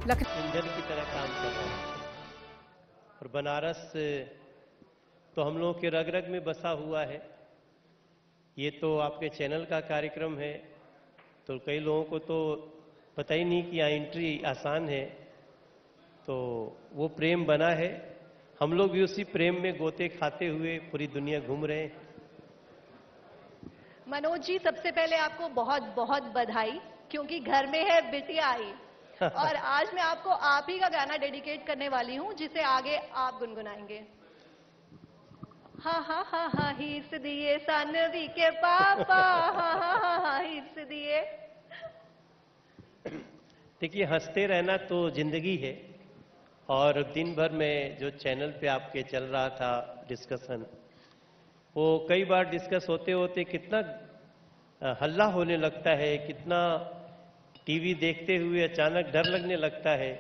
ईंधन की तरह काम कर रहा है। और बनारस तो हम लोगों के रग रग में बसा हुआ है। ये तो आपके चैनल का कार्यक्रम है, तो कई लोगों को तो पता ही नहीं कि यहाँ एंट्री आसान है। तो वो प्रेम बना है, हम लोग भी उसी प्रेम में गोते खाते हुए पूरी दुनिया घूम रहे हैं। मनोज जी, सबसे पहले आपको बहुत बहुत बधाई, क्योंकि घर में है बिटिया आई। और आज मैं आपको आप ही का गाना डेडिकेट करने वाली हूँ, जिसे आगे आप गुनगुनाएंगे। हाँ हाँ हाँ हाँ हिस्स दिए सानवी के पापा, हाँ हाँ हाँ हाँ हिस्स दिए। देखिए, हंसते रहना तो जिंदगी है। और दिन भर में जो चैनल पे आपके चल रहा था डिस्कशन, वो कई बार डिस्कस होते होते कितना हल्ला होने लगता है, कितना टीवी देखते हुए अचानक डर लगने लगता है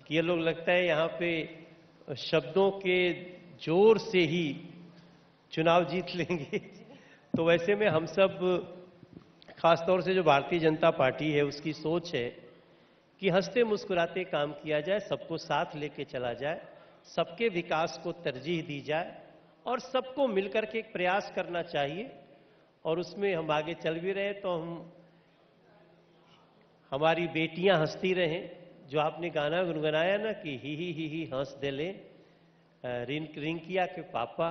कि ये लोग लगता है यहाँ पे शब्दों के जोर से ही चुनाव जीत लेंगे। तो वैसे में हम सब, खासतौर से जो भारतीय जनता पार्टी है, उसकी सोच है कि हंसते मुस्कुराते काम किया जाए, सबको साथ लेके चला जाए, सबके विकास को तरजीह दी जाए और सबको मिलकर के एक प्रयास करना चाहिए। और उसमें हम आगे चल भी रहे तो हमारी बेटियां हंसती रहें। जो आपने गाना गुनगुनाया ना कि ही हंस दे ले, रिंकिया के पापा,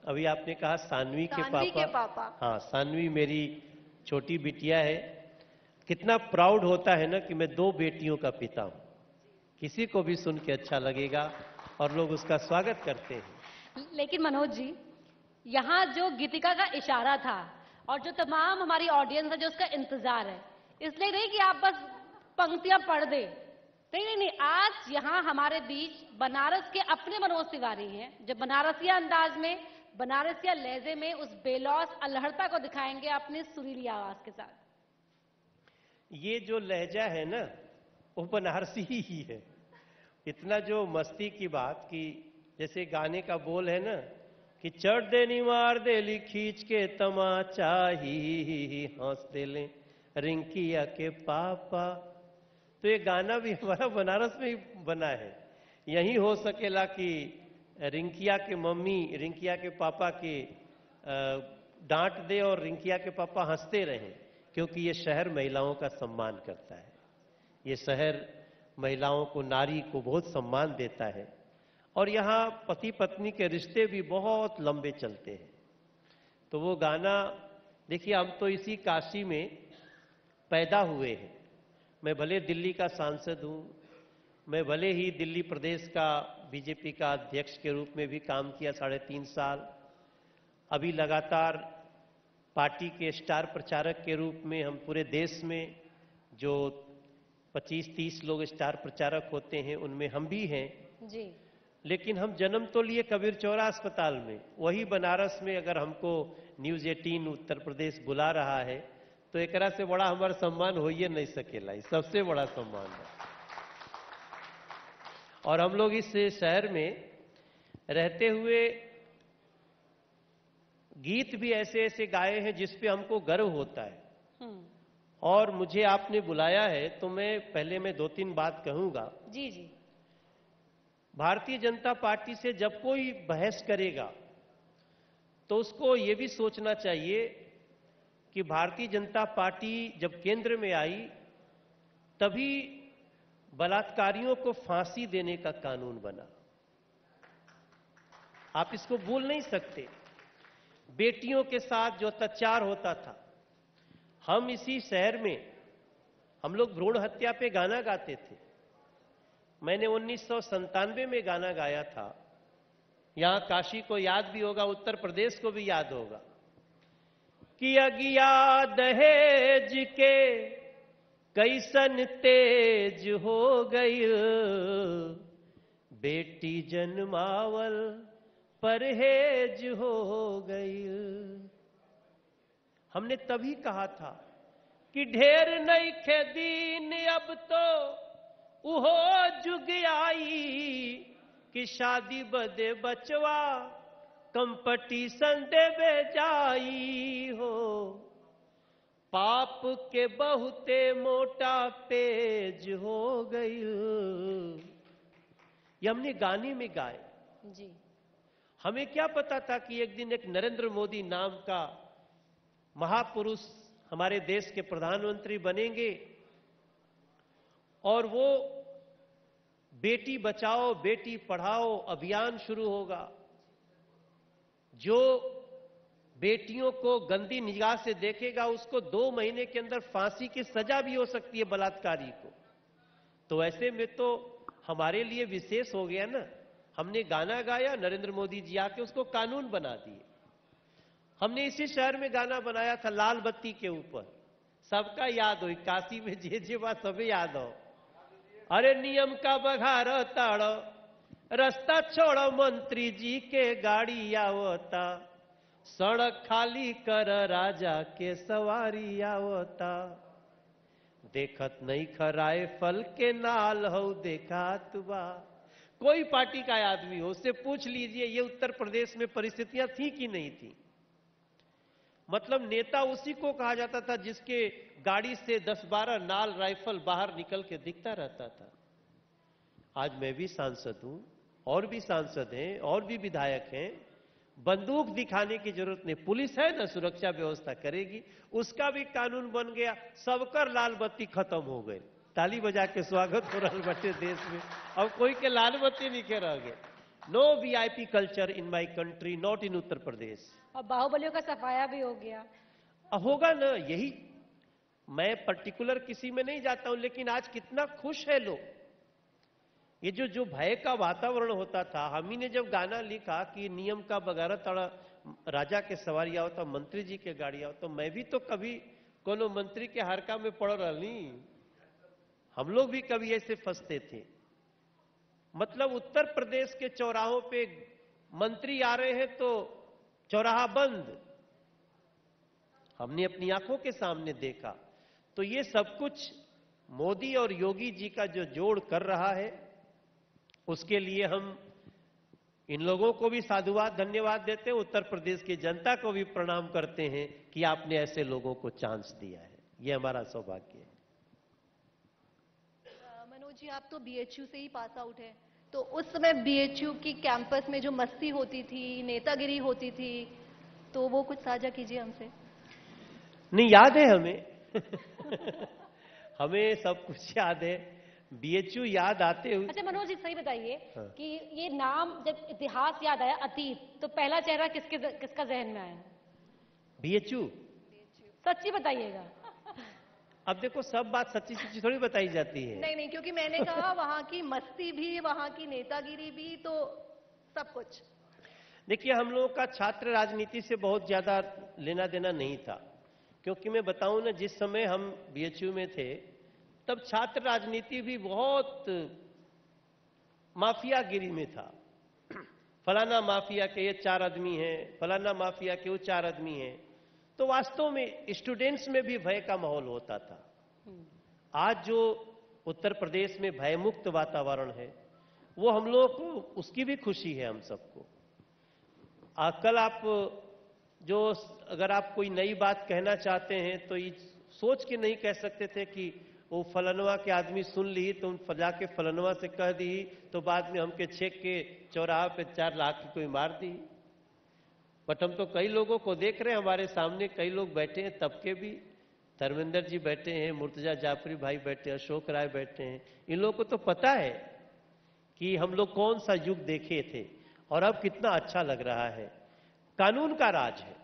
अभी आपने कहा सानवी के पापा। हाँ, सानवी मेरी छोटी बिटिया है। कितना प्राउड होता है ना कि मैं 2 बेटियों का पिता हूं। किसी को भी सुन के अच्छा लगेगा और लोग उसका स्वागत करते हैं। लेकिन मनोज जी, यहाँ जो गीतिका का इशारा था और जो तमाम हमारी ऑडियंस है जो उसका इंतजार है, इसलिए नहीं कि आप बस पंक्तियां पढ़ दे, नहीं नहीं नहीं, आज यहाँ हमारे बीच बनारस के अपने मनोज तिवारी हैं, जो बनारसिया अंदाज में, बनारसिया लहजे में उस बेलौस अल्हड़ता को दिखाएंगे अपनी सुरीली आवाज के साथ। ये जो लहजा है ना, वो बनारसी ही है। इतना जो मस्ती की बात कि जैसे गाने का बोल है ना कि चढ़ देनी मार देली खींच के तमाचा, ही हंस दे ले रिंकिया के पापा। तो ये गाना भी हमारा बनारस में ही बना है। यही हो सकेला कि रिंकिया के मम्मी रिंकिया के पापा के डांट दे और रिंकिया के पापा हंसते रहें, क्योंकि ये शहर महिलाओं का सम्मान करता है। ये शहर महिलाओं को, नारी को बहुत सम्मान देता है। और यहाँ पति पत्नी के रिश्ते भी बहुत लंबे चलते हैं। तो वो गाना देखिए, हम तो इसी काशी में पैदा हुए हैं। मैं भले दिल्ली का सांसद हूँ, मैं भले ही दिल्ली प्रदेश का बीजेपी का अध्यक्ष के रूप में भी काम किया 3.5 साल। अभी लगातार पार्टी के स्टार प्रचारक के रूप में हम पूरे देश में जो 25-30 लोग स्टार प्रचारक होते हैं, उनमें हम भी हैं जी। लेकिन हम जन्म तो लिए कबीर चौरा अस्पताल में। वही बनारस में अगर हमको न्यूज़ 18 उत्तर प्रदेश बुला रहा है तो एक से बड़ा हमारा सम्मान हो ही नहीं सकेला। सबसे बड़ा सम्मान है। और हम लोग इस शहर में रहते हुए गीत भी ऐसे ऐसे गाए हैं जिस पे हमको गर्व होता है। और मुझे आपने बुलाया है तो मैं पहले 2-3 बात कहूंगा। जी जी। भारतीय जनता पार्टी से जब कोई बहस करेगा तो उसको ये भी सोचना चाहिए कि भारतीय जनता पार्टी जब केंद्र में आई तभी बलात्कारियों को फांसी देने का कानून बना। आप इसको भूल नहीं सकते। बेटियों के साथ जो अत्याचार होता था, हम इसी शहर में हम लोग भ्रूण हत्या पे गाना गाते थे। मैंने 1997 में गाना गाया था। यहां काशी को याद भी होगा, उत्तर प्रदेश को भी याद होगा कि अगिया दहेज के कैसन तेज हो गई, बेटी जन्मावल परहेज हो गई। हमने तभी कहा था कि ढेर नहीं खे दीन अब तो उहो जुग आई कि शादी बदे बचवा कंपटीशन देवे जाई हो। पाप के बहुते मोटा पेज हो गई, ये हमने गाने में गाए। जी। हमें क्या पता था कि एक दिन एक नरेंद्र मोदी नाम का महापुरुष हमारे देश के प्रधानमंत्री बनेंगे और वो बेटी बचाओ बेटी पढ़ाओ अभियान शुरू होगा। जो बेटियों को गंदी निगाह से देखेगा उसको 2 महीने के अंदर फांसी की सजा भी हो सकती है बलात्कारी को। तो ऐसे में तो हमारे लिए विशेष हो गया ना। हमने गाना गाया, नरेंद्र मोदी जी आके उसको कानून बना दिए। हमने इसी शहर में गाना बनाया था लाल बत्ती के ऊपर, सबका याद हो, काशी में जे बात सभी याद हो। अरे नियम का बघार ताड़ो, रास्ता छोड़ो मंत्री जी के गाड़ी आवता, सड़क खाली कर राजा के सवारी आवता, देखत नहीं खराए फल के नाल हो देखात बा। कोई पार्टी का आदमी हो उससे पूछ लीजिए ये उत्तर प्रदेश में परिस्थितियां थी कि नहीं थी। मतलब नेता उसी को कहा जाता था जिसके गाड़ी से 10-12 नाल राइफल बाहर निकल के दिखता रहता था। आज मैं भी सांसद हूं, और भी सांसद हैं, और भी विधायक हैं। बंदूक दिखाने की जरूरत नहीं, पुलिस है ना, सुरक्षा व्यवस्था करेगी। उसका भी कानून बन गया, सबकर लाल बत्ती खत्म हो गए। ताली बजा के स्वागत हो रहा बटे देश में, अब कोई के लाल बत्ती नहीं के रह गए। No VIP culture in my country, not in Uttar Pradesh. और बाहुबलियों का सफाया भी हो गया। अब होगा ना, यही मैं पर्टिकुलर किसी में नहीं जाता हूं, लेकिन आज कितना खुश है लोग। ये जो भय का वातावरण होता था, हम ही ने जब गाना लिखा कि नियम का बगारा तड़ा राजा के सवारी आओ तो मंत्री जी के गाड़ी आओ, तो मैं भी तो कभी कोनो मंत्री के हरका में पड़ रही। हम लोग भी कभी ऐसे फंसते थे। मतलब उत्तर प्रदेश के चौराहों पे मंत्री आ रहे हैं तो चौराहा बंद, हमने अपनी आंखों के सामने देखा। तो ये सब कुछ मोदी और योगी जी का जो जोड़ कर रहा है, उसके लिए हम इन लोगों को भी साधुवाद धन्यवाद देते हैं, उत्तर प्रदेश की जनता को भी प्रणाम करते हैं कि आपने ऐसे लोगों को चांस दिया है। ये हमारा सौभाग्य है। मनोज जी, आप तो बीएचयू से ही पास आउट है, तो उस समय बीएचयू की कैंपस में जो मस्ती होती थी, नेतागिरी होती थी, तो वो कुछ साझा कीजिए हमसे। नहीं, याद है हमें हमें सब कुछ याद है। बीएचयू याद आते हुए। अच्छा मनोज जी, सही बताइए हाँ। कि ये नाम जब इतिहास याद आया अतीत, तो पहला चेहरा किसका जहन में आया? बीएचयू। सच्ची बताइएगा। अब देखो, सब बात सच्ची सच्ची थोड़ी बताई जाती है। नहीं नहीं, क्योंकि मैंने कहा वहां की मस्ती भी, वहां की नेतागिरी भी, तो सब कुछ। देखिए, हम लोगों का छात्र राजनीति से बहुत ज्यादा लेना देना नहीं था, क्योंकि मैं बताऊं ना, जिस समय हम बीएचयू में थे तब छात्र राजनीति भी बहुत माफियागिरी में था। फलाना माफिया के ये 4 आदमी हैं, फलाना माफिया के वो 4 आदमी हैं। तो वास्तव में स्टूडेंट्स में भी भय का माहौल होता था। आज जो उत्तर प्रदेश में भयमुक्त वातावरण है, वो हम लोगों को उसकी भी खुशी है हम सबको। कल आप जो, अगर आप कोई नई बात कहना चाहते हैं तो ये सोच के नहीं कह सकते थे कि वो फलनवा के आदमी सुन ली तो जाके फलनवा से कह दी तो बाद में हमके छेक के चौराहा पे 4 लाख की कोई मार दी। बट हम तो कई लोगों को देख रहे हैं, हमारे सामने कई लोग बैठे हैं, तबके भी, धर्मेंद्र जी बैठे हैं, मुर्तजा जाफरी भाई बैठे हैं, अशोक राय बैठे हैं। इन लोगों को तो पता है कि हम लोग कौन सा युग देखे थे और अब कितना अच्छा लग रहा है। कानून का राज है,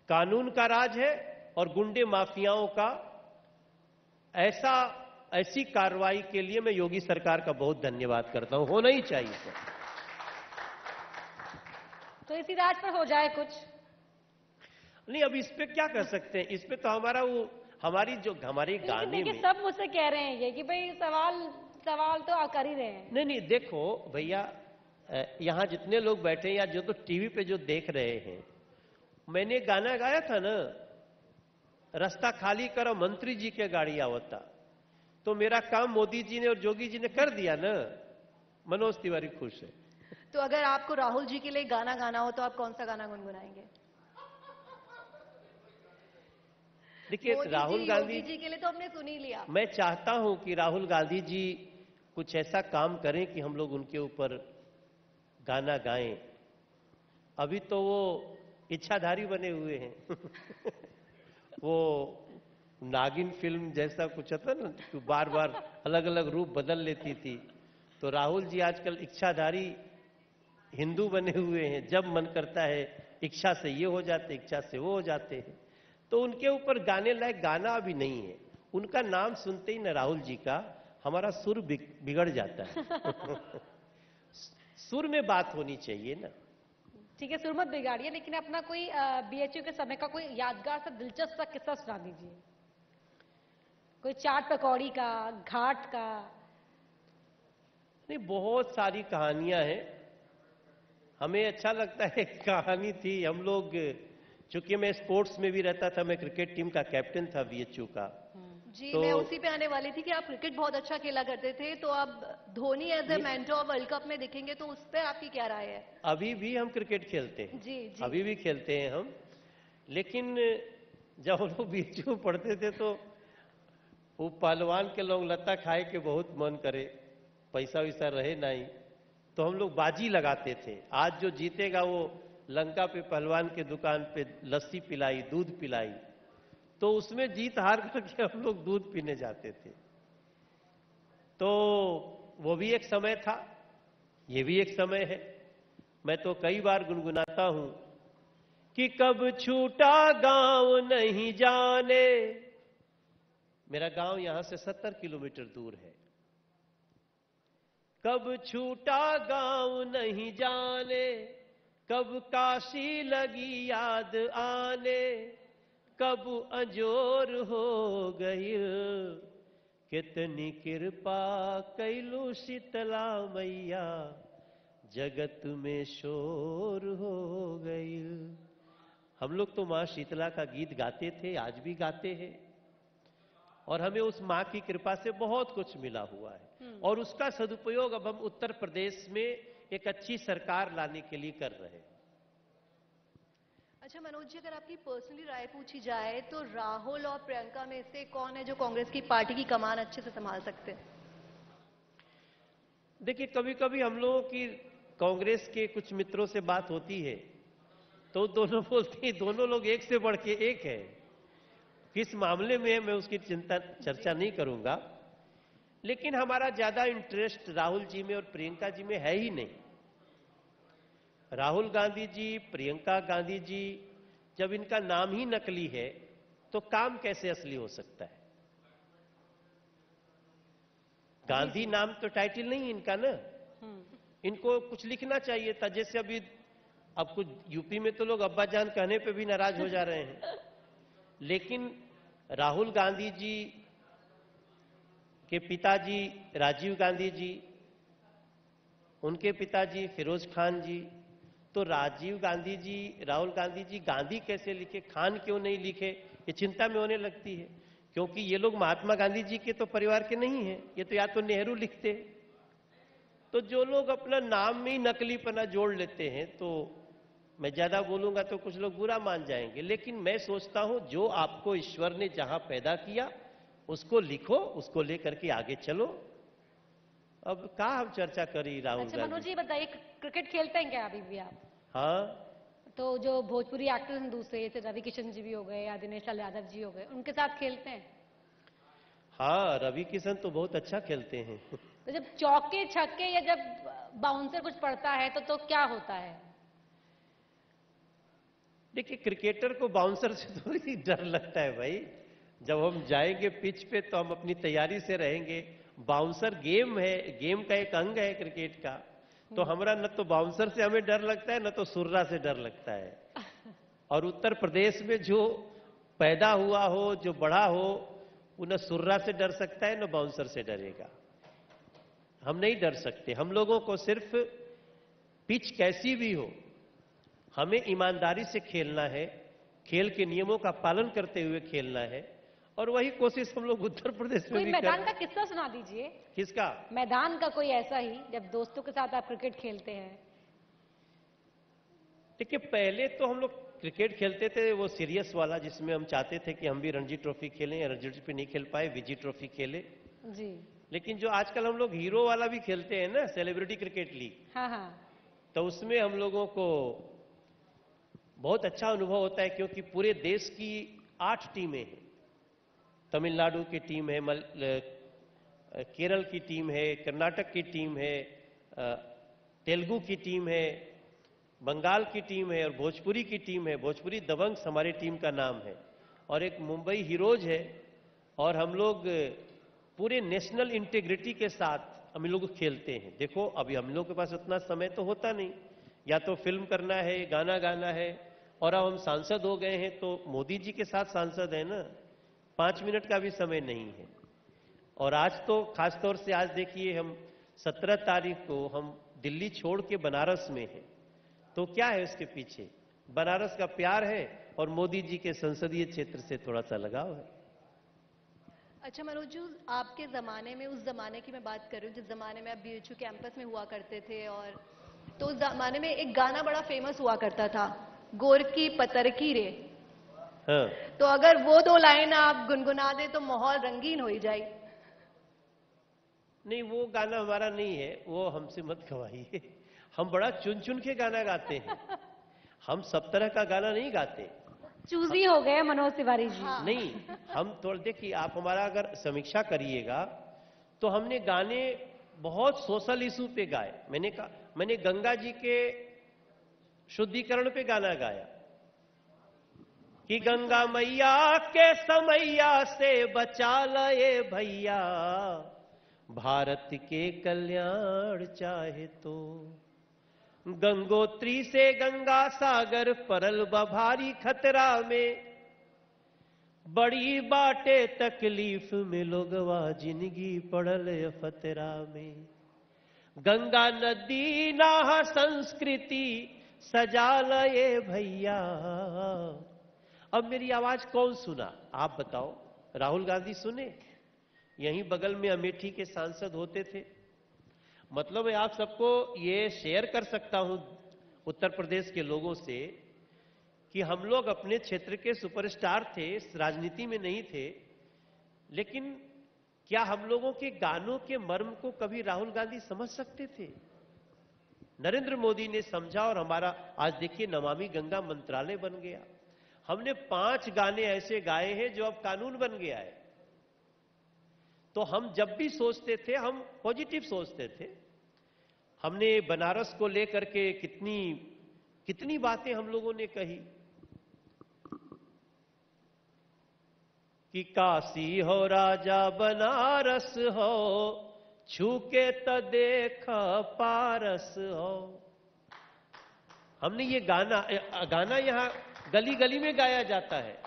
कानून का राज है, और गुंडे माफियाओं का ऐसी कार्रवाई के लिए मैं योगी सरकार का बहुत धन्यवाद करता हूं। होना ही चाहिए सर। तो इसी राज पर हो जाए कुछ नहीं, अब इस पे क्या कर सकते हैं? इस पे तो हमारा वो, हमारी जो हमारे गाने में, सब मुझसे कह रहे हैं ये कि भाई सवाल तो आप कर ही रहे हैं। नहीं नहीं, देखो भैया, यहां जितने लोग बैठे हैं या जो तो टीवी पे जो देख रहे हैं, मैंने गाना गाया था ना, रास्ता खाली करो मंत्री जी के गाड़ी आवता, तो मेरा काम मोदी जी ने और योगी जी ने कर दिया ना। मनोज तिवारी खुश है। तो अगर आपको राहुल जी के लिए गाना गाना हो तो आप कौन सा गाना गुनगुनाएंगे? देखिए, राहुल गांधी जी के लिए तो हमने सुन ही लिया। मैं चाहता हूं कि राहुल गांधी जी कुछ ऐसा काम करें कि हम लोग उनके ऊपर गाना गाएं। अभी तो वो इच्छाधारी बने हुए हैं वो नागिन फिल्म जैसा कुछ था ना, तो बार बार अलग अलग रूप बदल लेती थी। तो राहुल जी आजकल इच्छाधारी हिंदू बने हुए हैं। जब मन करता है इच्छा से ये हो जाते, इच्छा से वो हो जाते हैं। तो उनके ऊपर गाने लायक गाना अभी नहीं है। उनका नाम सुनते ही ना राहुल जी का हमारा सुर बिगड़ जाता है सुर में बात होनी चाहिए ना। ठीक है, सुर मत बिगाड़िए, लेकिन अपना कोई बीएचयू के समय का कोई यादगार सा दिलचस्प सा किस्सा सुना दीजिए। कोई चाट पकौड़ी का, घाट का। नहीं, बहुत सारी कहानियां हैं। हमें अच्छा लगता है। कहानी थी, हम लोग, चूंकि मैं स्पोर्ट्स में भी रहता था, मैं क्रिकेट टीम का कैप्टन था बीएचयू का। जी, तो मैं उसी पे आने वाली थी कि आप क्रिकेट बहुत अच्छा खेला करते थे, तो अब Dhoni as a mentor world cup में दिखेंगे, तो उस पर आपकी क्या राय है? अभी भी हम क्रिकेट खेलते हैं। जी जी। अभी भी खेलते हैं हम। लेकिन जब हम लोग बीएचयू में पढ़ते थे तो वो पहलवान के लोग लत्ता खाए के बहुत मन करे, पैसा वैसा रहे नहीं, तो हम लोग बाजी लगाते थे। आज जो जीतेगा वो लंका पे पहलवान के दुकान पे लस्सी पिलाई, दूध पिलाई। तो उसमें जीत हार करके हम लोग दूध पीने जाते थे। तो वो भी एक समय था, ये भी एक समय है। मैं तो कई बार गुनगुनाता हूं कि कब छूटा गांव नहीं जाने। मेरा गांव यहां से 70 किलोमीटर दूर है। कब छूटा गांव नहीं जाने, कब काशी लगी याद आने, कब अजोर हो गई, कितनी कृपा कैलू शीतला मैया, जगत में शोर हो गई। हम लोग तो मां शीतला का गीत गाते थे, आज भी गाते हैं। और हमें उस मां की कृपा से बहुत कुछ मिला हुआ है। और उसका सदुपयोग अब हम उत्तर प्रदेश में एक अच्छी सरकार लाने के लिए कर रहे हैं। अच्छा मनोज जी, अगर आपकी पर्सनली राय पूछी जाए तो राहुल और प्रियंका में से कौन है जो कांग्रेस की पार्टी की कमान अच्छे से संभाल सकते हैं? देखिए, कभी कभी हम लोगों की कांग्रेस के कुछ मित्रों से बात होती है तो दोनों बोलते हैं दोनों लोग एक से बढ़ के एक है। किस मामले में मैं उसकी चर्चा नहीं करूंगा, लेकिन हमारा ज्यादा इंटरेस्ट राहुल जी में और प्रियंका जी में है ही नहीं। राहुल गांधी जी, प्रियंका गांधी जी, जब इनका नाम ही नकली है तो काम कैसे असली हो सकता है? गांधी नाम तो टाइटल नहीं इनका ना। इनको कुछ लिखना चाहिए था। जैसे अभी अब कुछ यूपी में तो लोग अब्बा जान कहने पे भी नाराज हो जा रहे हैं। लेकिन राहुल गांधी जी के पिताजी राजीव गांधी जी, उनके पिताजी फिरोज खान जी, तो राजीव गांधी जी, राहुल गांधी जी गांधी कैसे लिखे, खान क्यों नहीं लिखे, ये चिंता में होने लगती है। क्योंकि ये लोग महात्मा गांधी जी के तो परिवार के नहीं हैं, ये तो या तो नेहरू लिखते। तो जो लोग अपना नाम में ही नकलीपना जोड़ लेते हैं, तो मैं ज्यादा बोलूंगा तो कुछ लोग बुरा मान जाएंगे। लेकिन मैं सोचता हूं जो आपको ईश्वर ने जहां पैदा किया उसको लिखो, उसको लेकर के आगे चलो। अब कहाँ हम चर्चा करी राहुल अच्छा मनोज गांधी। जी बताइए, क्रिकेट खेलते हैं क्या अभी भी आप? हाँ, तो जो भोजपुरी एक्टर्स हैं दूसरे, जैसे रवि किशन जी भी हो गए या दिनेश लाल यादव जी हो गए, उनके साथ खेलते हैं? हाँ, रवि किशन तो बहुत अच्छा खेलते हैं तो जब चौके छक्के या जब बाउंसर कुछ पड़ता है तो क्या होता है? देखिए, क्रिकेटर को बाउंसर से थोड़ी डर लगता है भाई। जब हम जाएंगे पिच पे तो हम अपनी तैयारी से रहेंगे। बाउंसर गेम है, गेम का एक अंग है क्रिकेट का। तो हमारा न तो बाउंसर से हमें डर लगता है, न तो सुर्रा से डर लगता है। और उत्तर प्रदेश में जो पैदा हुआ हो, जो बड़ा हो, वो न सुर्रा से डर सकता है, न बाउंसर से डरेगा। हम नहीं डर सकते। हम लोगों को सिर्फ पिच कैसी भी हो, हमें ईमानदारी से खेलना है, खेल के नियमों का पालन करते हुए खेलना है। और वही कोशिश हम लोग उत्तर प्रदेश में कोई भी मैदान का कर। किस्सा सुना दीजिए। किसका? मैदान का कोई ऐसा ही, जब दोस्तों के साथ आप क्रिकेट खेलते हैं। देखिए, पहले तो हम लोग क्रिकेट खेलते थे वो सीरियस वाला, जिसमें हम चाहते थे कि हम भी रणजी ट्रॉफी खेलें। रणजी ट्रॉफी नहीं खेल पाए, विजी ट्रॉफी खेले। जी। लेकिन जो आजकल हम लोग हीरो वाला भी खेलते हैं ना, सेलिब्रिटी क्रिकेट लीग, हाँ हाँ। तो उसमें हम लोगों को बहुत अच्छा अनुभव होता है, क्योंकि पूरे देश की 8 टीमें हैं। तमिलनाडु की टीम है, केरल की टीम है, कर्नाटक की टीम है, तेलुगु की टीम है, बंगाल की टीम है और भोजपुरी की टीम है। भोजपुरी दबंग्स हमारी टीम का नाम है, और एक मुंबई हीरोज है। और हम लोग पूरे नेशनल इंटीग्रिटी के साथ हम लोग खेलते हैं। देखो अभी हम लोग के पास उतना समय तो होता नहीं, या तो फिल्म करना है, गाना गाना है, और अब हम सांसद हो गए हैं तो मोदी जी के साथ सांसद है ना, 5 मिनट का भी समय नहीं है। और आज तो खासतौर से आज देखिए, हम 17 तारीख को हम दिल्ली छोड़ के बनारस में हैं। तो क्या है उसके पीछे? बनारस का प्यार है और मोदी जी के संसदीय क्षेत्र से थोड़ा सा लगाव है। अच्छा मनोज जी, आपके ज़माने में, उस ज़माने की मैं बात कर रही हूँ जिस ज़माने में आप बीएचयू कैंपस में हुआ करते थे, और तो उस ज़माने में एक गाना बड़ा फेमस हुआ करता था, गोरकी पतरकी रे। हाँ, तो अगर वो 2 लाइन आप गुनगुना दे तो माहौल रंगीन हो ही जाए। नहीं वो गाना हमारा नहीं है, वो हमसे मत गवाइए। हम बड़ा चुन चुन के गाना गाते हैं, हम सब तरह का गाना नहीं गाते। चूजी हो गए मनोज तिवारी जी। हाँ। नहीं, हम थोड़ा देखिए, आप हमारा अगर समीक्षा करिएगा तो हमने गाने बहुत सोशल इशू पे गाए। मैंने गंगा जी के शुद्धिकरण पे गाना गाया कि गंगा मैया के समैया से बचा लए भैया, भारत के कल्याण चाहे तो। गंगोत्री से गंगा सागर परल भारी खतरा में, बड़ी बाटे तकलीफ में लोगवा जिंदगी पड़ल फतरा में। गंगा नदी नाह संस्कृति सजा लए भैया। अब मेरी आवाज कौन सुना, आप बताओ? राहुल गांधी सुने? यहीं बगल में अमेठी के सांसद होते थे। मतलब मैं आप सबको ये शेयर कर सकता हूं उत्तर प्रदेश के लोगों से कि हम लोग अपने क्षेत्र के सुपरस्टार थे, राजनीति में नहीं थे, लेकिन क्या हम लोगों के गानों के मर्म को कभी राहुल गांधी समझ सकते थे? नरेंद्र मोदी ने समझा, और हमारा आज देखिए नमामि गंगा मंत्रालय बन गया। हमने 5 गाने ऐसे गाए हैं जो अब कानून बन गया है। तो हम जब भी सोचते थे, हम पॉजिटिव सोचते थे। हमने बनारस को लेकर के कितनी कितनी बातें हम लोगों ने कही कि काशी हो राजा बनारस हो, छूके त देख पारस हो। हमने ये गाना यहां गली गली में गाया जाता है।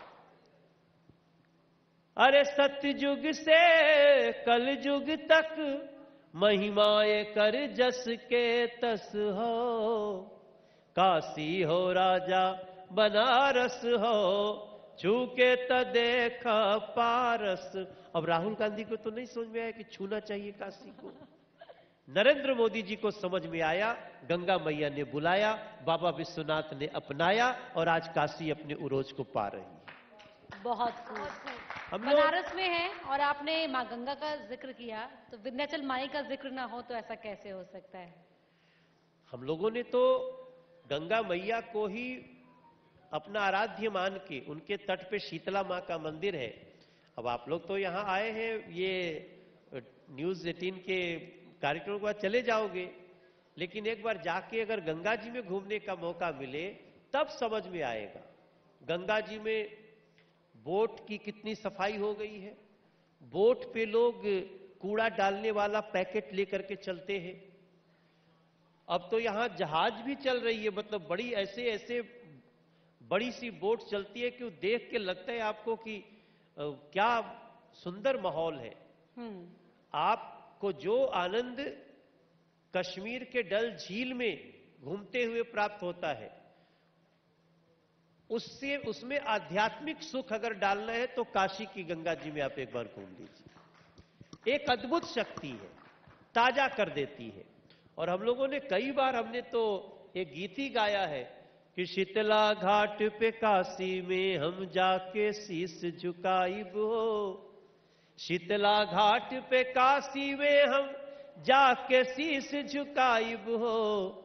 अरे सतयुग से कल युग तक महिमाए कर जस के तस हो, काशी हो राजा बनारस हो, छूके त देखा पारस। अब राहुल गांधी को तो नहीं समझ में आया कि छूना चाहिए काशी को। नरेंद्र मोदी जी को समझ में आया, गंगा मैया ने बुलाया, बाबा विश्वनाथ ने अपनाया, और आज काशी अपने उरोज को पा रही है। बहुत खूब। हम लोग बनारस में है और आपने माँ गंगा का जिक्र किया, तो विंध्याचल माई का जिक्र ना हो तो ऐसा कैसे हो सकता है? हम लोगों ने तो गंगा मैया को ही अपना आराध्य मान के, उनके तट पे शीतला माँ का मंदिर है। अब आप लोग तो यहाँ आए हैं, ये न्यूज 18 के कार्यक्रम के बाद चले जाओगे, लेकिन एक बार जाके अगर गंगा जी में घूमने का मौका मिले तब समझ में आएगा। गंगा जी में बोट की कितनी सफाई हो गई है। बोट पे लोग कूड़ा डालने वाला पैकेट लेकर के चलते हैं। अब तो यहां जहाज भी चल रही है, मतलब बड़ी ऐसे ऐसे बड़ी सी बोट चलती है कि देख के लगता है आपको कि क्या सुंदर माहौल है। आपको जो आनंद कश्मीर के डल झील में घूमते हुए प्राप्त होता है, उसमें आध्यात्मिक सुख अगर डालना है तो काशी की गंगा जी में आप एक बार घूम लीजिए। एक अद्भुत शक्ति है, ताजा कर देती है। और हम लोगों ने कई बार, हमने तो एक गीत ही गाया है कि शीतला घाट पे काशी में हम जाके शीश झुकाइब हो, शीतला घाट पे काशी में हम जाके शीस झुकाइब हो,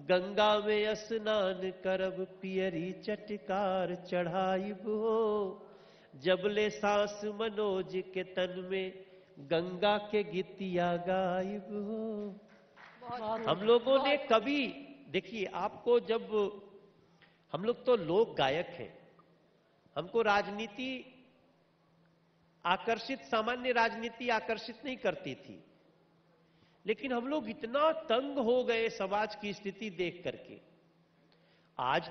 गंगा में स्नान करब पियरी चटकार चढ़ाइब हो, जबले सांस मनोज के तन में गंगा के गीतिया गाइब हो। हम लोगों ने कभी, देखिए आपको, जब हम लोग तो लोक गायक हैं, हमको राजनीति आकर्षित, सामान्य राजनीति आकर्षित नहीं करती थी, लेकिन हम लोग इतना तंग हो गए समाज की स्थिति देख करके। आज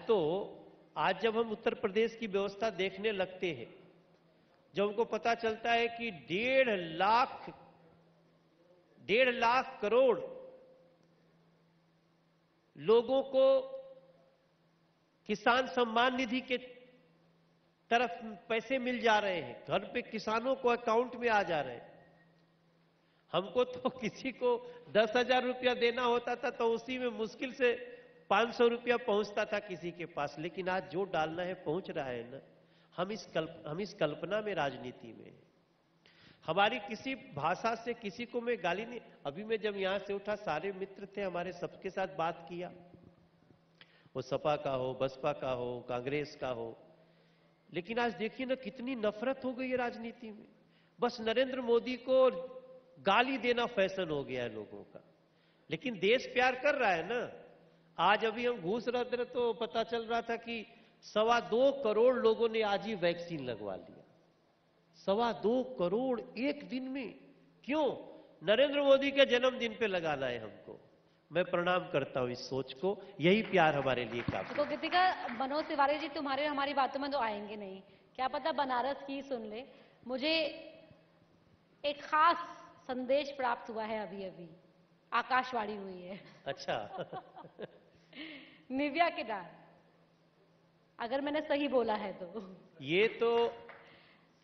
जब हम उत्तर प्रदेश की व्यवस्था देखने लगते हैं, जब हमको पता चलता है कि 1.5 लाख करोड़ लोगों को किसान सम्मान निधि के तरफ पैसे मिल जा रहे हैं, घर पे किसानों को अकाउंट में आ जा रहे हैं। हमको तो किसी को 10,000 रुपया देना होता था तो उसी में मुश्किल से 500 रुपया पहुंचता था किसी के पास, लेकिन आज जो डालना है पहुंच रहा है ना। हम इस कल्पना में राजनीति में हैं। हमारी किसी भाषा से किसी को मैं गाली नहीं, अभी मैं जब यहां से उठा सारे मित्र थे हमारे, सबके साथ बात किया, वो सपा का हो, बसपा का हो, कांग्रेस का हो, लेकिन आज देखिए ना कितनी नफरत हो गई है राजनीति में। बस नरेंद्र मोदी को गाली देना फैशन हो गया है लोगों का, लेकिन देश प्यार कर रहा है ना। आज अभी हम घूस रहे थे तो पता चल रहा था कि 2.25 करोड़ लोगों ने आज ही वैक्सीन लगवा लिया। 2.25 करोड़ एक दिन में। क्यों? नरेंद्र मोदी के जन्मदिन पे लगाना है हमको। मैं प्रणाम करता हूं इस सोच को, यही प्यार हमारे लिए काफी। तो गीतिका, मनोज तिवारी जी तुम्हारे हमारी बातों में तो आएंगे नहीं, क्या पता बनारस की सुन ले। मुझे एक खास संदेश प्राप्त हुआ है अभी अभी, आकाशवाणी हुई है। अच्छा। निव्या के डाल, अगर मैंने सही बोला है तो ये तो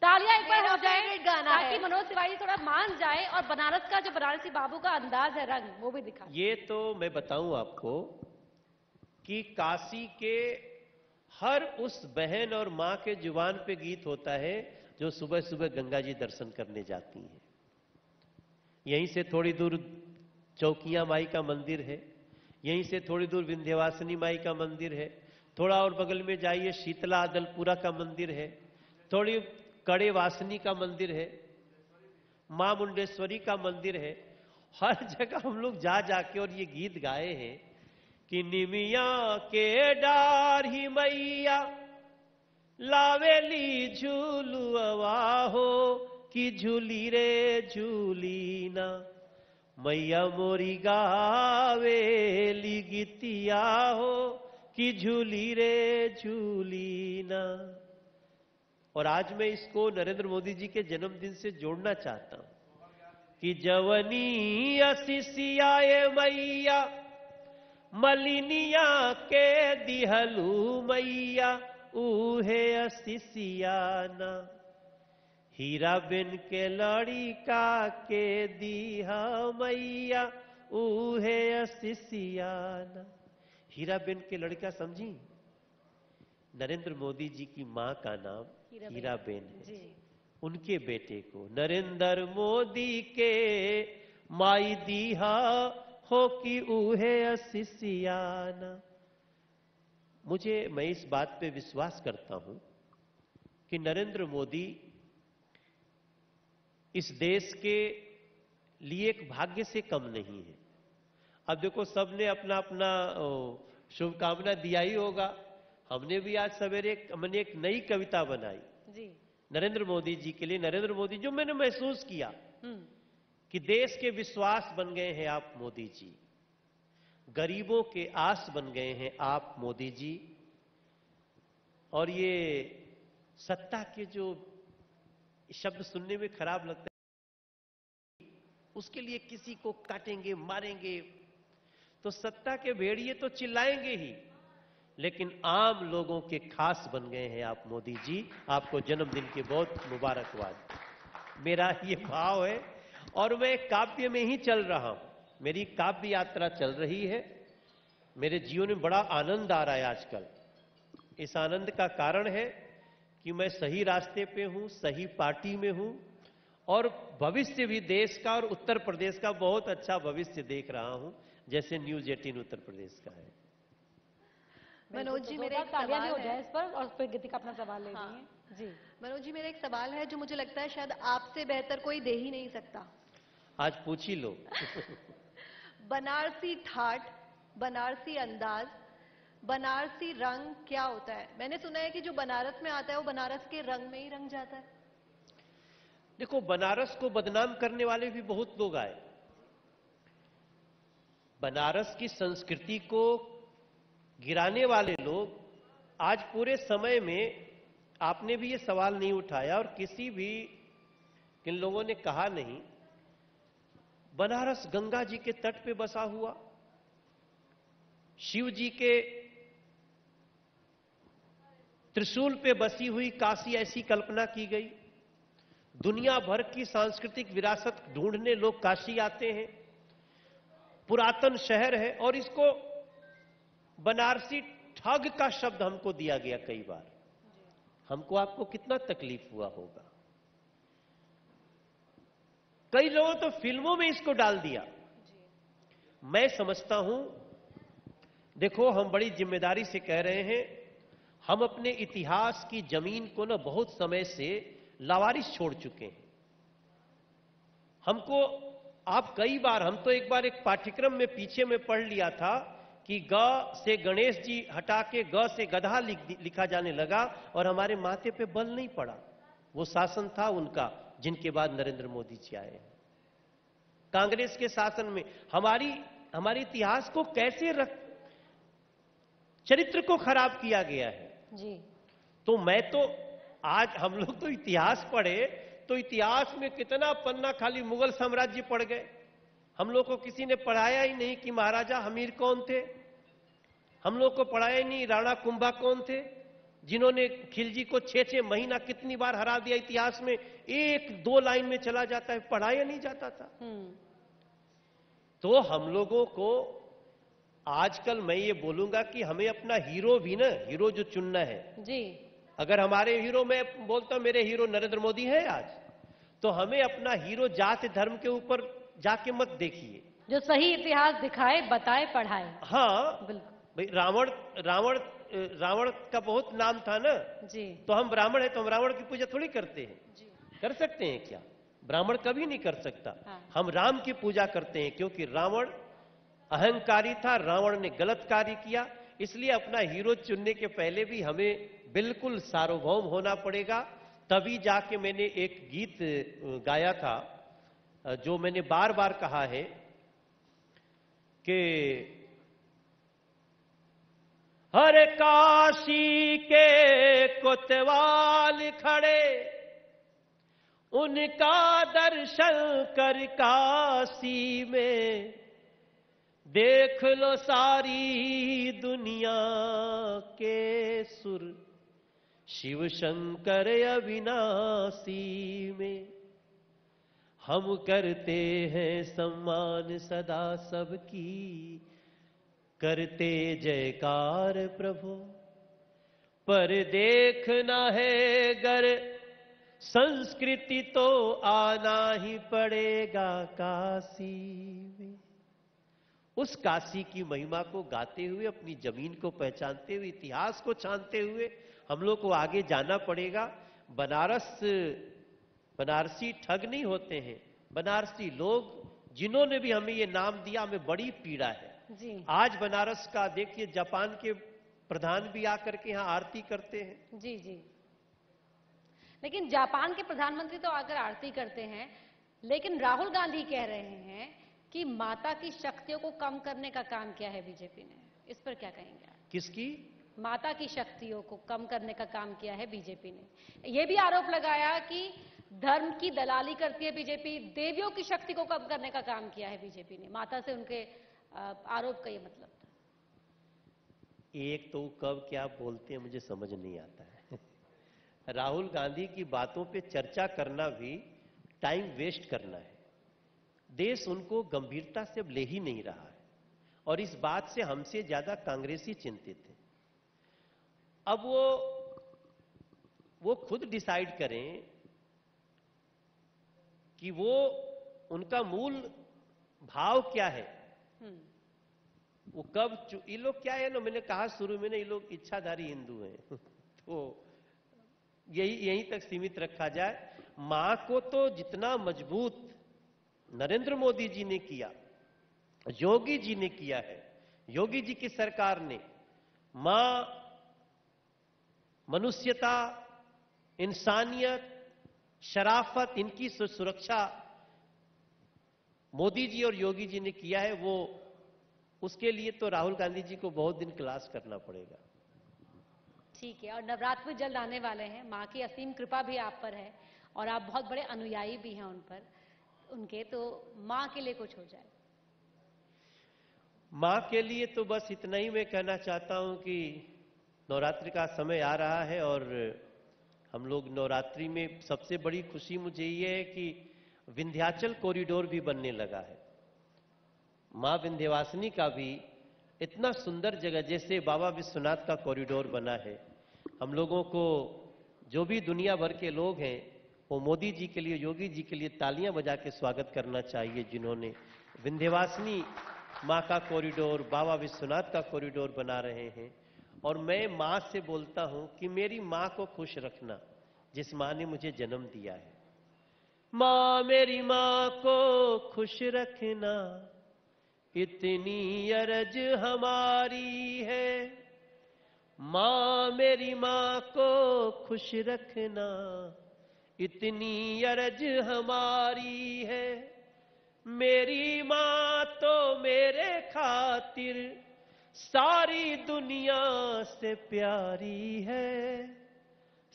तालियां एक बार मेरा हो जाए favorite गाना ताकि है। मनोज तिवारी थोड़ा मान जाए और बनारस का जो बनारसी बाबू का अंदाज है, रंग, वो भी दिखा। ये तो मैं बताऊं आपको कि काशी के हर उस बहन और मां के जुबान पे गीत होता है जो सुबह सुबह गंगा जी दर्शन करने जाती हैं। यहीं से थोड़ी दूर चौकिया माई का मंदिर है, यहीं से थोड़ी दूर विंध्यवासिनी माई का मंदिर है, थोड़ा और बगल में जाइए शीतला अदलपुरा का मंदिर है, थोड़ी कड़े वासनी का मंदिर है, मां मुंडेश्वरी का मंदिर है। हर जगह हम लोग जा जाके और ये गीत गाए हैं कि निमिया के डार ही मैया लावेली झूलुआ हो, कि झूली रे झूली ना मैया मोरी गावेली गीतिया हो, कि झूली रे झूली ना। और आज मैं इसको नरेंद्र मोदी जी के जन्मदिन से जोड़ना चाहता हूं कि जवनी असिसियाए मैया मलिनिया के दिहलू मैया ऊहे असिसियाना, हीरा बिन के लड़िका के दिहा मैया ऊहे असिसियाना। हीरा बिन के लड़का समझी? नरेंद्र मोदी जी की मां का नाम हीराबेन है। उनके बेटे को नरेंद्र मोदी के माई दीहा हो कि ऊहे असिसियाना। मैं इस बात पे विश्वास करता हूं कि नरेंद्र मोदी इस देश के लिए एक भाग्य से कम नहीं है। अब देखो, सबने अपना अपना शुभकामना दिया ही होगा। हमने भी आज सवेरे हमने एक नई कविता बनाई जी नरेंद्र मोदी जी के लिए। नरेंद्र मोदी, जो मैंने महसूस किया कि देश के विश्वास बन गए हैं आप मोदी जी, गरीबों के आस बन गए हैं आप मोदी जी। और ये सत्ता के जो शब्द सुनने में खराब लगता है, उसके लिए किसी को काटेंगे मारेंगे, तो सत्ता के भेड़िए तो चिल्लाएंगे ही, लेकिन आम लोगों के खास बन गए हैं आप मोदी जी। आपको जन्मदिन की बहुत मुबारकबाद। मेरा ये भाव है और मैं काव्य में ही चल रहा हूं, मेरी काव्य यात्रा चल रही है। मेरे जीवन में बड़ा आनंद आ रहा है आजकल। इस आनंद का कारण है कि मैं सही रास्ते पे हूं, सही पार्टी में हूं और भविष्य भी देश का और उत्तर प्रदेश का बहुत अच्छा भविष्य देख रहा हूं, जैसे न्यूज 18 उत्तर प्रदेश का है। मनोज जी, मेरा एक तालियां भी सवाल हो जाए है। इस पर, और फिर गीतिका अपना सवाल ले हाँ। रही है जी। मनोज जी, मेरा एक सवाल है जो मुझे लगता है शायद आपसे बेहतर कोई दे ही नहीं सकता। आज पूछ ही लो। बनारसी ठाट, बनारसी अंदाज, बनारसी रंग क्या होता है? मैंने सुना है कि जो बनारस में आता है वो बनारस के रंग में ही रंग जाता है। देखो, बनारस को बदनाम करने वाले भी बहुत लोग आए। बनारस की संस्कृति को गिराने वाले लोग आज पूरे समय में, आपने भी ये सवाल नहीं उठाया और किसी भी किन लोगों ने कहा नहीं, बनारस गंगा जी के तट पे बसा हुआ, शिव जी के त्रिशूल पे बसी हुई काशी ऐसी कल्पना की गई। दुनिया भर की सांस्कृतिक विरासत ढूंढने लोग काशी आते हैं, पुरातन शहर है, और इसको बनारसी ठग का शब्द हमको दिया गया कई बार। हमको आपको कितना तकलीफ हुआ होगा। कई लोगों तो फिल्मों में इसको डाल दिया। मैं समझता हूं, देखो हम बड़ी जिम्मेदारी से कह रहे हैं, हम अपने इतिहास की जमीन को ना बहुत समय से लावारिस छोड़ चुके हैं। हमको आप कई बार, हम तो एक बार एक पाठ्यक्रम में पीछे में पढ़ लिया था कि ग से गणेश जी हटा के ग से गधा लिखा जाने लगा और हमारे माथे पे बल नहीं पड़ा। वो शासन था उनका, जिनके बाद नरेंद्र मोदी जी आए। कांग्रेस के शासन में हमारे इतिहास को कैसे चरित्र को खराब किया गया है जी। तो मैं तो आज हम लोग तो इतिहास पढ़े तो इतिहास में कितना पन्ना खाली मुगल साम्राज्य पढ़ गए। हम लोग को किसी ने पढ़ाया ही नहीं कि महाराजा हमीर कौन थे। हम लोग को पढ़ाया ही नहीं राणा कुंभा कौन थे, जिन्होंने खिलजी को 6-6 महीना कितनी बार हरा दिया। इतिहास में 1-2 लाइन में चला जाता है, पढ़ाया नहीं जाता था। तो हम लोगों को आजकल मैं ये बोलूंगा कि हमें अपना हीरो भी ना, हीरो जो चुनना है जी। अगर हमारे हीरो, मैं बोलता हूं मेरे हीरो नरेंद्र मोदी है आज, तो हमें अपना हीरो जाति धर्म के ऊपर जाके मत देखिए। जो सही इतिहास दिखाए, बताए, पढ़ाए। हाँ बिल्कुल भाई, रावण रावण रावण का बहुत नाम था ना, जी। तो हम ब्राह्मण है तो हम रावण की पूजा थोड़ी करते हैं। जी। कर सकते हैं क्या? ब्राह्मण कभी नहीं कर सकता। हाँ। हम राम की पूजा करते हैं क्योंकि रावण अहंकारी था, रावण ने गलत कार्य किया। इसलिए अपना हीरो चुनने के पहले भी हमें बिल्कुल सार्वभौम होना पड़ेगा। तभी जाके मैंने एक गीत गाया था, जो मैंने बार बार कहा है कि हर काशी के कोतवाल खड़े, उनका दर्शन कर काशी में, देख लो सारी दुनिया के सुर, शिव शंकर अविनाशी में। हम करते हैं सम्मान सदा सबकी, करते जयकार प्रभु, पर देखना है गर संस्कृति तो आना ही पड़ेगा काशी में। उस काशी की महिमा को गाते हुए, अपनी जमीन को पहचानते हुए, इतिहास को छानते हुए हम लोग को आगे जाना पड़ेगा। बनारसी ठग नहीं होते हैं। बनारसी लोग जिन्होंने भी हमें ये नाम दिया, हमें बड़ी पीड़ा है। जी। आज बनारस का देखिए, जापान के प्रधान भी आकर के यहां आरती करते हैं। जी। जी। लेकिन जापान के प्रधानमंत्री तो आकर आरती करते हैं, लेकिन राहुल गांधी कह रहे हैं कि माता की शक्तियों को कम करने का काम किया है बीजेपी ने। इस पर क्या कहेंगे आप? किसकी? माता की शक्तियों को कम करने का काम किया है बीजेपी ने। यह भी आरोप लगाया कि धर्म की दलाली करती है बीजेपी, देवियों की शक्ति को कम करने का काम किया है बीजेपी ने। माता से उनके आरोप का ये मतलब था। एक तो कब क्या बोलते हैं मुझे समझ नहीं आता है। राहुल गांधी की बातों पे चर्चा करना भी टाइम वेस्ट करना है। देश उनको गंभीरता से अब ले ही नहीं रहा है, और इस बात से हमसे ज्यादा कांग्रेसी चिंतित है। अब वो खुद डिसाइड करें कि वो उनका मूल भाव क्या है, वो कब ये लोग क्या है ना, मैंने कहा शुरू में ना, ये लोग इच्छाधारी हिंदू हैं तो यहीं तक सीमित रखा जाए। मां को तो जितना मजबूत नरेंद्र मोदी जी ने किया, योगी जी ने किया है, योगी जी की सरकार ने, मां मनुष्यता, इंसानियत, शराफत, इनकी सुरक्षा मोदी जी और योगी जी ने किया है। वो उसके लिए तो राहुल गांधी जी को बहुत दिन क्लास करना पड़ेगा। ठीक है, और नवरात्र भी जल्द आने वाले हैं, माँ की असीम कृपा भी आप पर है और आप बहुत बड़े अनुयायी भी हैं उन पर, उनके, तो माँ के लिए कुछ हो जाए। मां के लिए तो बस इतना ही मैं कहना चाहता हूं कि नवरात्रि का समय आ रहा है और हम लोग नवरात्रि में सबसे बड़ी खुशी मुझे ये है कि विंध्याचल कॉरिडोर भी बनने लगा है। मां विंध्यवासिनी का भी इतना सुंदर जगह, जैसे बाबा विश्वनाथ का कॉरिडोर बना है, हम लोगों को जो भी दुनिया भर के लोग हैं वो मोदी जी के लिए, योगी जी के लिए तालियां बजा के स्वागत करना चाहिए, जिन्होंने विंध्यवासिनी मां का कॉरिडोर, बाबा विश्वनाथ का कॉरिडोर बना रहे हैं। और मैं मां से बोलता हूं कि मेरी मां को खुश रखना, जिस मां ने मुझे जन्म दिया है। मां, मेरी मां को खुश रखना, इतनी अरज हमारी है। मां, मेरी मां को खुश रखना, इतनी अरज हमारी है। मेरी मां तो मेरे खातिर सारी दुनिया से प्यारी है,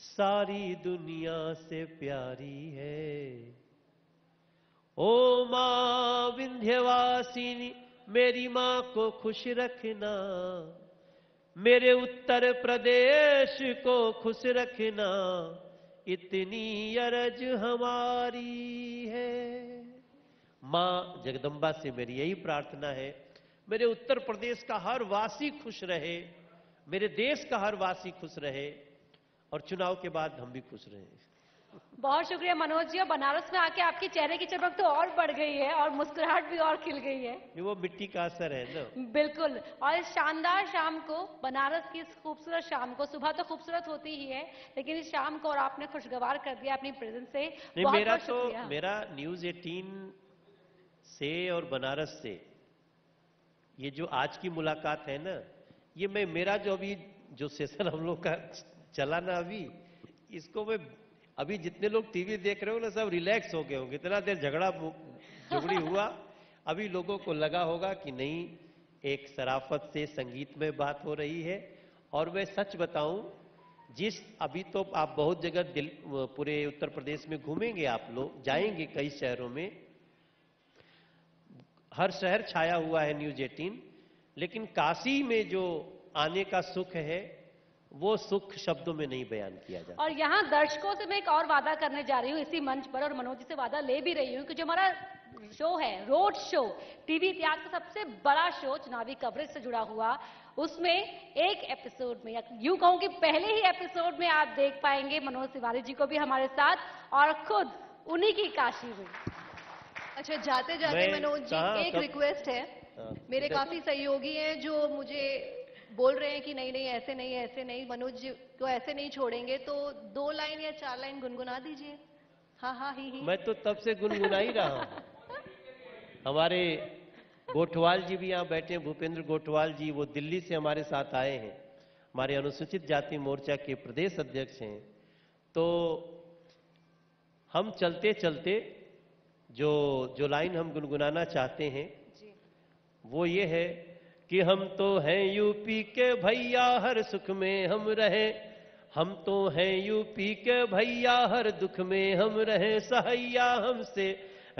सारी दुनिया से प्यारी है। ओ मां विंध्यवासिनी, मेरी मां को खुश रखना, मेरे उत्तर प्रदेश को खुश रखना, इतनी अरज हमारी है। मां जगदम्बा से मेरी यही प्रार्थना है, मेरे उत्तर प्रदेश का हर वासी खुश रहे, मेरे देश का हर वासी खुश रहे और चुनाव के बाद हम भी खुश रहे। बहुत शुक्रिया मनोज जी, और बनारस में आके आपके चेहरे की चमक तो और बढ़ गई है और मुस्कुराहट भी और खिल गई है। ये वो मिट्टी का असर है ना। बिल्कुल, और इस शानदार शाम को, बनारस की इस खूबसूरत शाम को, सुबह तो खूबसूरत होती ही है लेकिन इस शाम को और आपने खुशगवार कर दिया अपनी प्रेजेंस से। नहीं, बहुत बहुत शुक्रिया। मेरा न्यूज 18 से और बनारस से ये जो आज की मुलाकात है ना, ये मेरा जो अभी जो सेशन हम लोग का चला ना अभी, इसको मैं अभी जितने लोग टीवी देख रहे हो ना, सब रिलैक्स हो गए होंगे। इतना देर झगड़ी हुआ, अभी लोगों को लगा होगा कि नहीं, एक शराफत से संगीत में बात हो रही है। और मैं सच बताऊं, अभी तो आप बहुत जगह पूरे उत्तर प्रदेश में घूमेंगे, आप लोग जाएंगे कई शहरों में, हर शहर छाया हुआ है न्यूज 18, लेकिन काशी में जो आने का सुख है वो सुख शब्दों में नहीं बयान किया जाता। और यहाँ दर्शकों से मैं एक और वादा करने जा रही हूँ इसी मंच पर, और मनोज जी से वादा ले भी रही हूँ कि जो हमारा शो है, रोड शो, टीवी इतिहास का सबसे बड़ा शो, चुनावी कवरेज से जुड़ा हुआ, उसमें एक एपिसोड में, या यूं कहूं कि पहले ही एपिसोड में आप देख पाएंगे मनोज तिवारी जी को भी हमारे साथ, और खुद उन्हीं की काशी में। अच्छा, जाते जाते मनोज जी एक रिक्वेस्ट है, मेरे काफी सहयोगी हैं जो मुझे बोल रहे हैं कि नहीं नहीं ऐसे नहीं, ऐसे नहीं, मनोज जी को ऐसे नहीं छोड़ेंगे, तो 2 लाइन या 4 लाइन गुनगुना दीजिए। हाँ हाँ ही। मैं तो तब से गुनगुना ही रहा हूं। हमारे गोठवाल जी भी यहाँ बैठे हैं, भूपेंद्र गोठवाल जी, वो दिल्ली से हमारे साथ आए हैं, हमारे अनुसूचित जाति मोर्चा के प्रदेश अध्यक्ष हैं। तो हम चलते चलते जो लाइन हम गुनगुनाना चाहते हैं वो ये है कि हम तो हैं यूपी के भैया, हर सुख में हम रहे, हम तो हैं यूपी के भैया, हर दुख में हम रहे, सहैया हमसे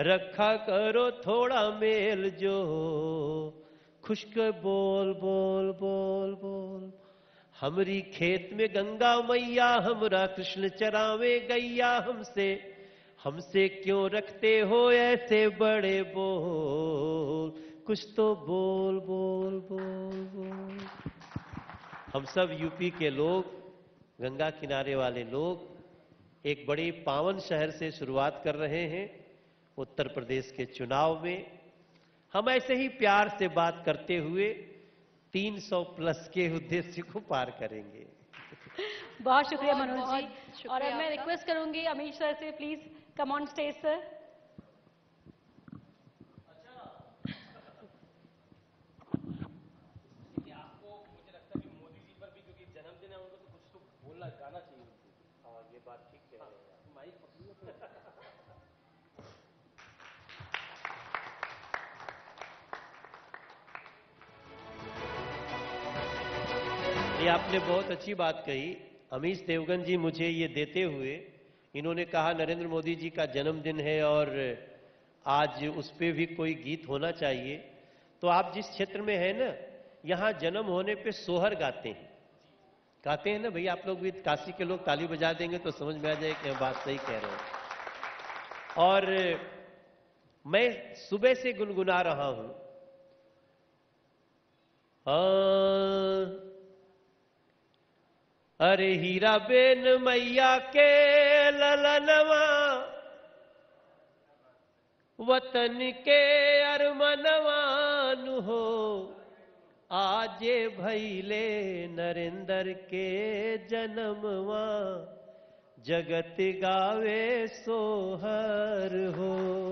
रखा करो थोड़ा मेल जो, खुश्क बोल बोल बोल बोल, हमरी खेत में गंगा मैया, हमरा कृष्ण चरावे गैया, हमसे क्यों रखते हो ऐसे बड़े बोल, कुछ तो बोल बोल बोल बोल। हम सब यूपी के लोग, गंगा किनारे वाले लोग, एक बड़े पावन शहर से शुरुआत कर रहे हैं उत्तर प्रदेश के चुनाव में हम ऐसे ही प्यार से बात करते हुए 300 प्लस के उद्देश्य को पार करेंगे। बहुत शुक्रिया बहुत- मनोज बहुत जी। शुक्रिया और अब मैं आपका। रिक्वेस्ट करूंगी अमीश सर से, please come on stage sir. आपको मुझे लगता है कि मोदी जी पर भी, क्योंकि जन्मदिन है उनका, तो कुछ तो बोलना गाना चाहिए उनको। हाँ, ये बात ठीक कह रहे हैं आप। माइक पकड़िए तो। ये आपने बहुत अच्छी बात कही। अमीश देवगन जी मुझे ये देते हुए, इन्होंने कहा नरेंद्र मोदी जी का जन्मदिन है और आज उस पे भी कोई गीत होना चाहिए। तो आप जिस क्षेत्र में है ना, यहाँ जन्म होने पे सोहर गाते हैं ना भैया। आप लोग भी, काशी के लोग ताली बजा देंगे तो समझ में आ जाए कि हम बात सही कह रहे हैं। और मैं सुबह से गुनगुना रहा हूं, अरे हीरा बेन मैया के ललनवा, वतन के अरमनवान हो, आजे भैले नरेंद्र के जन्मवा, जगत गावे सोहर हो।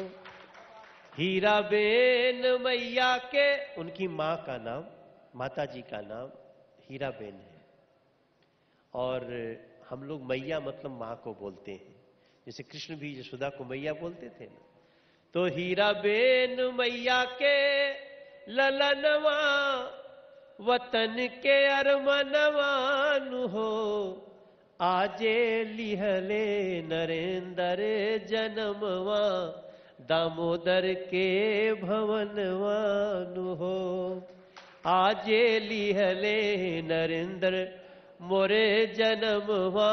हीरा बेन मैया के, उनकी मां का नाम, माता जी का नाम हीरा बेन है। और हम लोग मैया मतलब मां को बोलते हैं, जैसे कृष्ण भी यशोदा को मैया बोलते थे ना। तो हीरा बेन मैया के ललनवा, वतन के अरमनवान हो, आजे लिहले नरेंद्र जन्मवा, दामोदर के भवनवान हो, आजे लिहले नरेंद्र मोरे जन्मवा,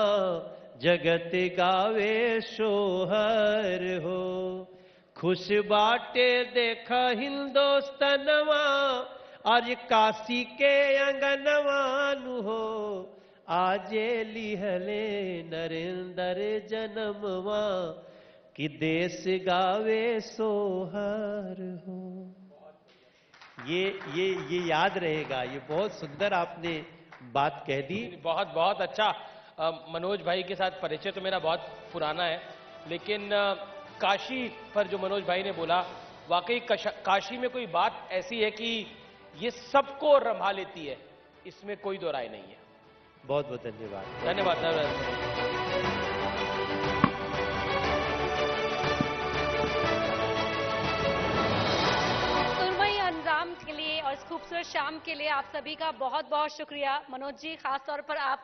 जगत गावे सोहर हो। खुश बाटे देखा हिंदुस्तनवा, आज काशी के अंगनवान हो, आजे लिहले नरेंद्र जन्मवा, कि देश गावे सोहर हो। ये याद रहेगा। ये बहुत सुंदर आपने बात कह दी। बहुत बहुत अच्छा। मनोज भाई के साथ परिचय तो मेरा बहुत पुराना है, लेकिन काशी पर जो मनोज भाई ने बोला, वाकई काशी में कोई बात ऐसी है कि ये सबको रंभा लेती है, इसमें कोई दो राय नहीं है। बहुत बहुत धन्यवाद। धन्यवाद धन्यवाद। सुरमई अंजाम के लिए और इस खूबसूरत शाम के लिए आप सभी का बहुत बहुत शुक्रिया। मनोज जी, खास तौर पर आप